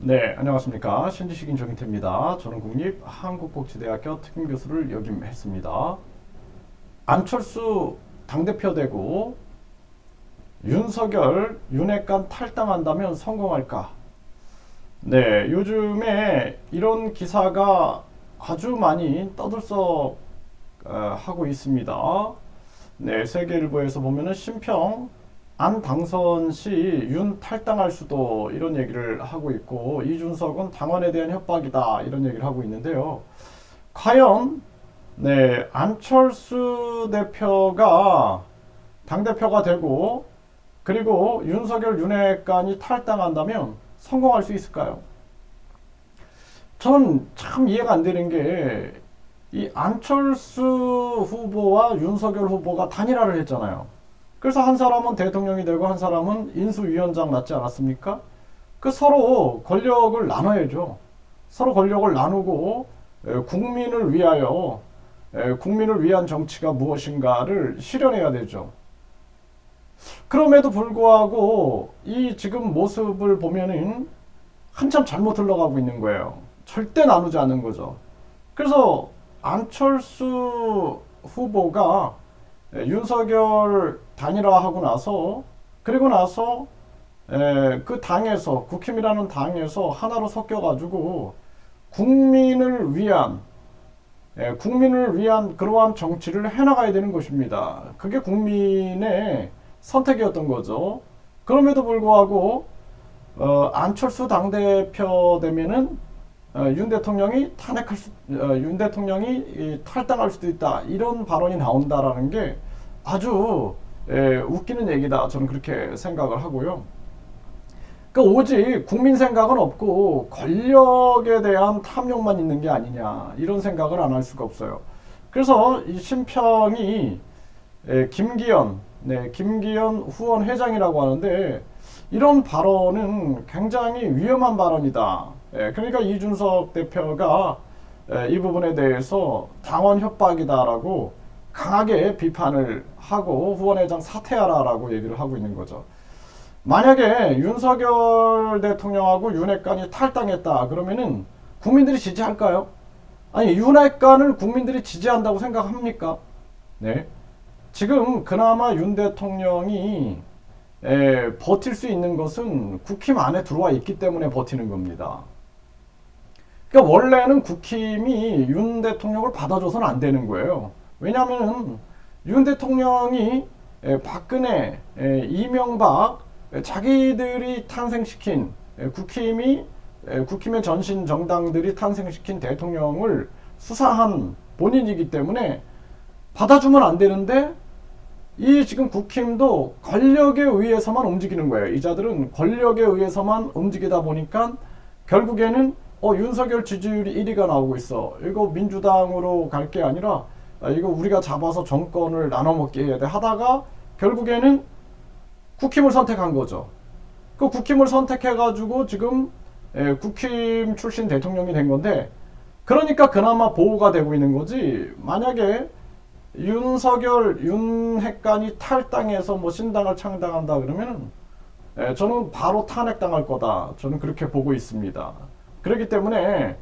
네, 안녕하십니까. 신지식인 정인태입니다. 저는 국립한국복지대학교 특임교수를 역임했습니다. 안철수 당대표 되고 윤석열, 윤핵관 탈당한다면 성공할까? 네, 요즘에 이런 기사가 아주 많이 하고 있습니다. 네, 세계일보에서 보면은 심평 안 당선 시 윤 탈당할 수도 이런 얘기를 하고 있고 이준석은 당원에 대한 협박이다 이런 얘기를 하고 있는데요. 과연 안철수 대표가 당대표가 되고 그리고 윤석열 윤핵관이 탈당한다면 성공할 수 있을까요? 저는 참 이해가 안 되는 게 이 안철수 후보와 윤석열 후보가 단일화를 했잖아요. 그래서 한 사람은 대통령이 되고 한 사람은 인수위원장 맞지 않았습니까? 그 서로 권력을 나눠야죠. 서로 권력을 나누고 국민을 위하여 국민을 위한 정치가 무엇인가를 실현해야 되죠. 그럼에도 불구하고 이 지금 모습을 보면은 한참 잘못 흘러가고 있는 거예요. 절대 나누지 않는 거죠. 그래서 안철수 후보가 윤석열 단일화하고 나서 그리고 나서 그 당에서 국힘이라는 당에서 하나로 섞여가지고 국민을 위한 그러한 정치를 해나가야 되는 것입니다. 그게 국민의 선택이었던 거죠. 그럼에도 불구하고 안철수 당대표 되면은 윤 대통령이 탈당할 수도 있다 이런 발언이 나온다라는 게 아주 웃기는 얘기다 저는 그렇게 생각을 하고요. 그러니까 오직 국민 생각은 없고 권력에 대한 탐욕만 있는 게 아니냐 이런 생각을 안 할 수가 없어요. 그래서 이 심평이 김기현 후원 회장이라고 하는데 이런 발언은 굉장히 위험한 발언이다. 그러니까 이준석 대표가 이 부분에 대해서 당원 협박이다라고 강하게 비판을 하고 후원회장 사퇴하라라고 얘기를 하고 있는 거죠. 만약에 윤석열 대통령하고 윤핵관이 탈당했다 그러면은 국민들이 지지할까요? 아니 윤핵관을 국민들이 지지한다고 생각합니까? 네. 지금 그나마 윤 대통령이 버틸 수 있는 것은 국힘 안에 들어와 있기 때문에 버티는 겁니다. 그러니까 원래는 국힘이 윤 대통령을 받아줘서는 안 되는 거예요. 왜냐하면 윤 대통령이 박근혜, 이명박 자기들이 탄생시킨 국힘의 전신 정당들이 탄생시킨 대통령을 수사한 본인이기 때문에 받아주면 안 되는데 이 지금 국힘도 권력에 의해서만 움직이는 거예요. 이 자들은 권력에 의해서만 움직이다 보니까 결국에는 윤석열 지지율이 1위가 나오고 있어. 이거 민주당으로 갈 게 아니라 이거 우리가 잡아서 정권을 나눠먹게 해야 돼 하다가 결국에는 국힘을 선택한 거죠. 그 국힘을 선택해가지고 지금 국힘 출신 대통령이 된 건데 그러니까 그나마 보호가 되고 있는 거지. 만약에 윤핵관이 탈당해서 뭐 신당을 창당한다 그러면 저는 바로 탄핵당할 거다. 저는 그렇게 보고 있습니다. 그렇기 때문에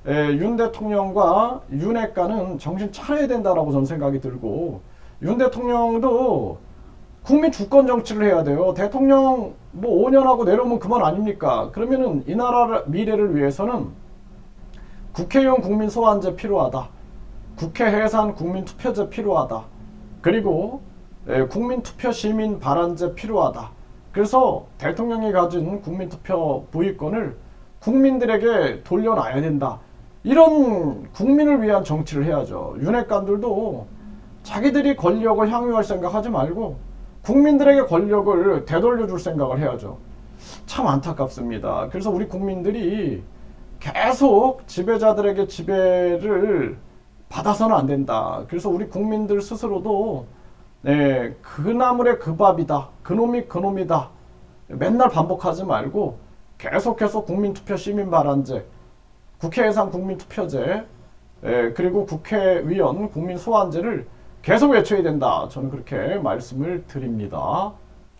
윤 대통령과 윤핵관은 정신 차려야 된다라고 저는 생각이 들고 윤 대통령도 국민 주권 정치를 해야 돼요. 대통령 뭐 5년 하고 내려오면 그만 아닙니까? 그러면은 이 나라 미래를 위해서는 국회의원 국민 소환제 필요하다. 국회 해산 국민투표제 필요하다. 그리고 국민투표 시민 발언제 필요하다. 그래서 대통령이 가진 국민투표 부의권을 국민들에게 돌려놔야 된다. 이런 국민을 위한 정치를 해야죠. 윤핵관들도 자기들이 권력을 향유할 생각하지 말고 국민들에게 권력을 되돌려줄 생각을 해야죠. 참 안타깝습니다. 그래서 우리 국민들이 계속 지배자들에게 지배를 받아서는 안 된다. 그래서 우리 국민들 스스로도 그 나물의 그 밥이다. 그놈이 그놈이다. 맨날 반복하지 말고 계속해서 국민투표 시민발언제, 국회 예산 국민투표제, 그리고 국회의원 국민소환제를 계속 외쳐야 된다. 저는 그렇게 말씀을 드립니다.